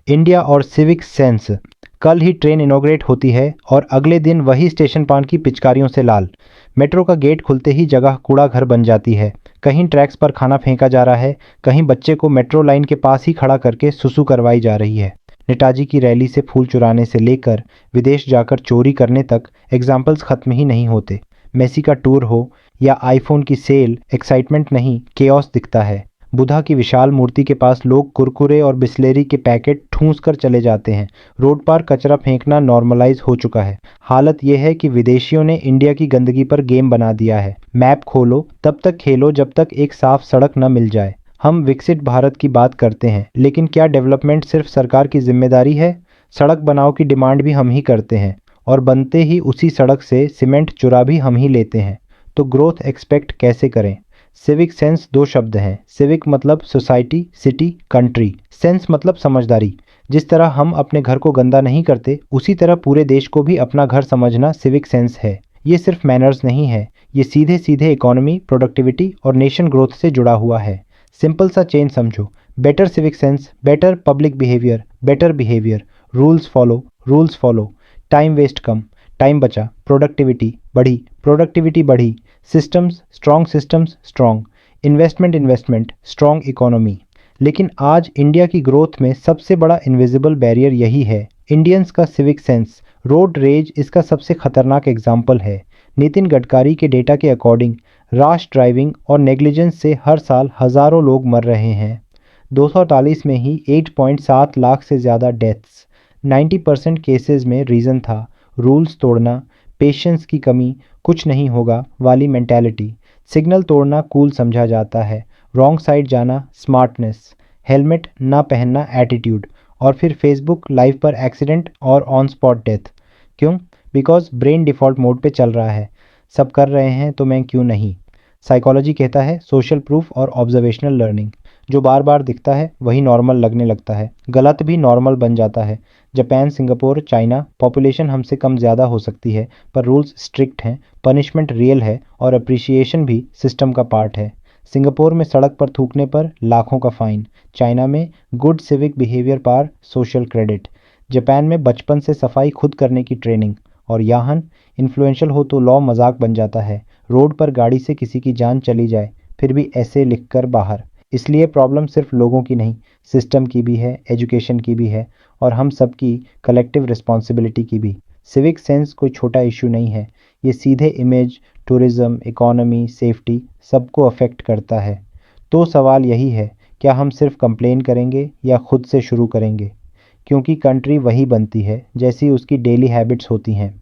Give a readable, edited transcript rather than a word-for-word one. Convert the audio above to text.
India और civic sense. कल ही train inaugurate होती है और अगले दिन वही स्टेशन पान की पिचकारियों से लाल। मेट्रो का गेट खुलते ही जगह कूड़ा घर बन जाती है। कहीं ट्रैक्स पर खाना फेंका जा रहा है, कहीं बच्चे को मेट्रो लाइन के पास ही खड़ा करके सुसु करवाई जा रही है। नेताजी की रैली से फूल चुराने से लेकर विदेश जाकर चोरी करने तक एग्जाम्पल्स खत्म ही नहीं होते। मेसी का टूर हो या आईफोन की सेल, एक्साइटमेंट नहीं केओस दिखता है। बुद्धा की विशाल मूर्ति के पास लोग कुरकुरे और बिस्लेरी के पैकेट ठूंस कर चले जाते हैं। रोड पर कचरा फेंकना नॉर्मलाइज हो चुका है। हालत यह है कि विदेशियों ने इंडिया की गंदगी पर गेम बना दिया है। मैप खोलो तब तक खेलो जब तक एक साफ सड़क न मिल जाए। हम विकसित भारत की बात करते हैं, लेकिन क्या डेवलपमेंट सिर्फ सरकार की जिम्मेदारी है? सड़क बनाओ की डिमांड भी हम ही करते हैं और बनते ही उसी सड़क से सीमेंट चुरा भी हम ही लेते हैं। तो ग्रोथ एक्सपेक्ट कैसे करें? सिविक सेंस दो शब्द हैं। सिविक मतलब सोसाइटी, सिटी, कंट्री। सेंस मतलब समझदारी। जिस तरह हम अपने घर को गंदा नहीं करते, उसी तरह पूरे देश को भी अपना घर समझना सिविक सेंस है। ये सिर्फ मैनर्स नहीं है, ये सीधे सीधे इकोनॉमी, प्रोडक्टिविटी और नेशन ग्रोथ से जुड़ा हुआ है। सिंपल सा चेंज समझो। Better civic sense, better public behaviour, better behaviour. Rules follow, rules follow. Time waste कम, टाइम बचा, प्रोडक्टिविटी बढ़ी, प्रोडक्टिविटी बढ़ी। Systems strong. Investment investment, strong economy. लेकिन आज इंडिया की ग्रोथ में सबसे बड़ा इनविजिबल बैरियर यही है, इंडियंस का सिविक सेंस। रोड रेज इसका सबसे खतरनाक एग्जाम्पल है। नितिन गडकरी के डेटा के अकॉर्डिंग रैश ड्राइविंग और नेग्लिजेंस से हर साल हज़ारों लोग मर रहे हैं। 248 में ही 8.7 लाख से ज़्यादा डेथ्स। 90% केसेस में रीज़न था रूल्स तोड़ना, पेशेंस की कमी, कुछ नहीं होगा वाली मेंटालिटी। सिग्नल तोड़ना कूल समझा जाता है, रॉन्ग साइड जाना स्मार्टनेस, हेलमेट ना पहनना एटीट्यूड, और फिर फेसबुक लाइव पर एक्सीडेंट और ऑन स्पॉट डेथ। क्यों? बिकॉज ब्रेन डिफ़ॉल्ट मोड पे चल रहा है। सब कर रहे हैं तो मैं क्यों नहीं। साइकोलॉजी कहता है सोशल प्रूफ और ऑब्जर्वेशनल लर्निंग। जो बार बार दिखता है वही नॉर्मल लगने लगता है, गलत भी नॉर्मल बन जाता है। जापान, सिंगापुर, चाइना, पॉपुलेशन हमसे कम ज़्यादा हो सकती है पर रूल्स स्ट्रिक्ट हैं, पनिशमेंट रियल है और अप्रिसिएशन भी सिस्टम का पार्ट है। सिंगापुर में सड़क पर थूकने पर लाखों का फाइन। चाइना में गुड सिविक बिहेवियर पर सोशल क्रेडिट। जापान में बचपन से सफाई खुद करने की ट्रेनिंग। और यहाँ इन्फ्लुएंशियल हो तो लॉ मजाक बन जाता है। रोड पर गाड़ी से किसी की जान चली जाए फिर भी ऐसे लिख कर बाहर। इसलिए प्रॉब्लम सिर्फ लोगों की नहीं, सिस्टम की भी है, एजुकेशन की भी है और हम सबकी कलेक्टिव रिस्पॉन्सिबिलिटी की भी। सिविक सेंस कोई छोटा इशू नहीं है, ये सीधे इमेज, टूरिज्म, इकोनॉमी, सेफ्टी सबको अफेक्ट करता है। तो सवाल यही है, क्या हम सिर्फ कंप्लेन करेंगे या खुद से शुरू करेंगे? क्योंकि कंट्री वही बनती है जैसी उसकी डेली हैबिट्स होती हैं।